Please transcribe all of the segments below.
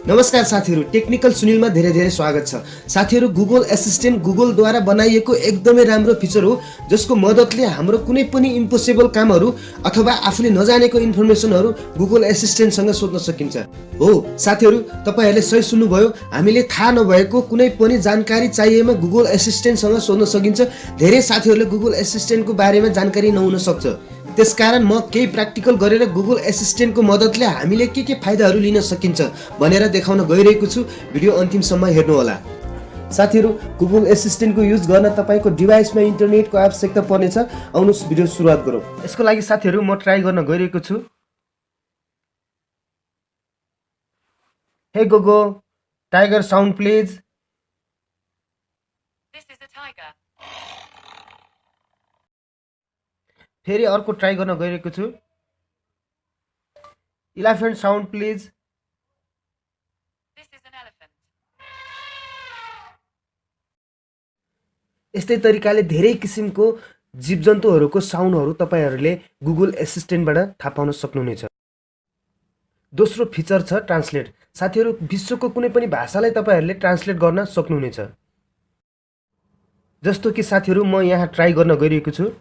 नमस्कार साथीहरु, टेक्निकल सुनिलमा धेरै स्वागत छ। साथीहरु, गुगल एसिस्टेन्ट गुगलद्वारा बनाइएको एकदमै राम्रो फिचर हो जसको मद्दतले हाम्रो कुनै पनि इम्पोसिबल कामहरु अथवा आफूले नजानेको इन्फर्मेसनहरु गुगल एसिस्टेन्टसँग सोध्न सकिन्छ। हो साथीहरु, तपाईहरुले सही सुन्नुभयो। हामीले थाहा नभएको कुनै पनि जानकारी चाहिएमा गुगल एसिस्टेन्टसँग सोध्न सकिन्छ। धेरै साथीहरुले गुगल एसिस्टेन्टको बारेमा जानकारी नहुन सक्छ। त्यसकारण म केही प्र्याक्टिकल गरेर गुगल एसिस्टेन्टको मद्दतले हामीले के फाइदाहरू लिन सकिन्छ भनेर देखाउन गइरहेको छु। भिडियो अन्तिमसम्म हेर्नु होला। साथीहरु, गुगल एसिस्टेन्टको युज गर्न तपाईको डिभाइसमा इन्टरनेटको आवश्यकता पर्नेछ। आउनुस् भिडियो सुरुवात गरौँ। यसको लागि साथीहरु म ट्राई गर्न गइरहेको छु। हे Google, tiger sound please. This is a tiger. फेरि अर्को ट्राई गर्न गइरहेको छु। Elephant sound please. This is an elephant. यस्तै तरिकाले धेरै किसिमको जीवजन्तुहरूको साउन्डहरू तपाईहरुले गुगल एसिस्टेन्टबाट थाहा पाउन सक्नुहुनेछ। दोस्रो फिचर छ ट्रान्सलेट। साथीहरु, विश्वको कुनै पनि भाषालाई तपाईहरुले ट्रान्सलेट गर्न सक्नुहुनेछ। जस्तो कि साथीहरु, म यहाँ ट्राई गर्न गइरहेको छु।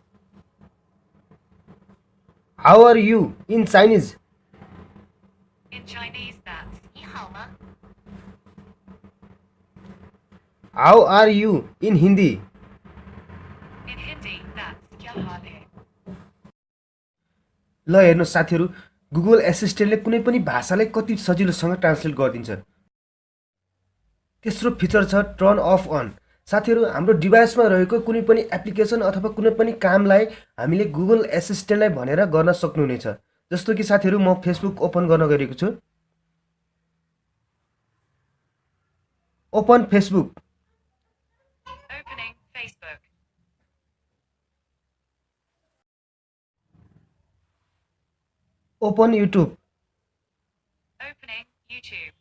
How are you in Chinese? In Chinese, that's 你好吗? How are you in Hindi? In Hindi, that's क्या हाल है? ल हेर्नु साथीहरु, गुगल एसिस्टेन्टले कुनै पनि भाषालाई कति सजिलोसँग ट्रान्सलेट गरिदिन्छ। तेस्रो फिचर छ टर्न अफ अन। साथीहरु, हाम्रो डिभाइसमा रहेको कुनै पनि एप्लिकेसन अथवा कुनै पनि कामलाई हामीले गुगल एसिस्टेन्टलाई भनेर गर्न सक्नुहुनेछ। जस्तो कि साथीहरु, म फेसबुक ओपन गर्न गइरहेको छु। Open Facebook. Opening Facebook. Open YouTube. Opening YouTube.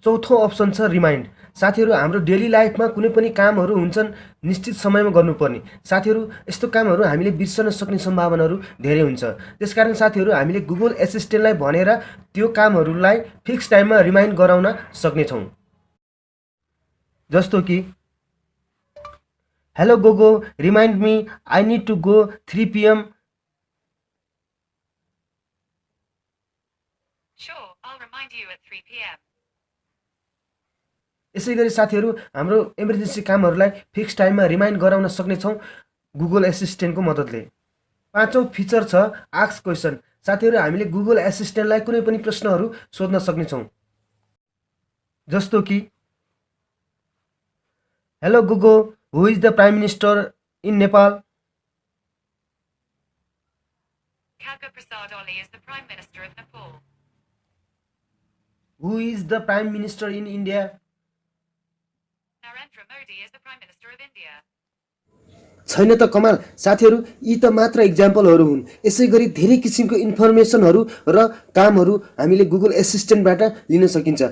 चौथो अप्सन छ रिमाइन्ड। साथीहरु, हाम्रो डेली लाइफमा कुनै पनि कामहरु हुन्छन् निश्चित समयमा गर्नुपर्ने। साथीहरु, यस्तो कामहरु हामीले बिर्सन सक्ने सम्भावनाहरू धेरै हुन्छ। त्यसकारण साथीहरु, हामीले गुगल एसिस्टेन्टलाई भनेर त्यो कामहरुलाई फिक्स टाइममा रिमाइन्ड गराउन सक्ने छौं। जस्तो कि hello Google, remind me I need to go 3 PM। Sure, I'll remind you at 3 PM. यसैगरी साथीहरु, हाम्रो इमर्जेन्सी कामहरुलाई फिक्स टाइममा रिमाइन्ड गराउन सक्ने छौं गुगल एसिस्टेन्टको मद्दतले। पाँचौं फिचर छ आस्क क्वेशन। साथीहरु, हामीले गुगल एसिस्टेन्टलाई कुनै पनि प्रश्नहरु सोध्न सक्ने छौं। जस्तो कि hello Google, who is the prime minister in Nepal? Khadga Prasad Oli is the Prime Minister of Nepal. Who is the prime minister in India? Narendra Modi is the Prime Minister of India. छैन त कमाल। साथीहरु, यी त मात्र एक्जाम्पलहरु हुन्। यसैगरी धेरै किसिमको इन्फर्मेसनहरु र कामहरु हामीले गुगल एसिस्टेन्टबाट लिन सकिन्छ।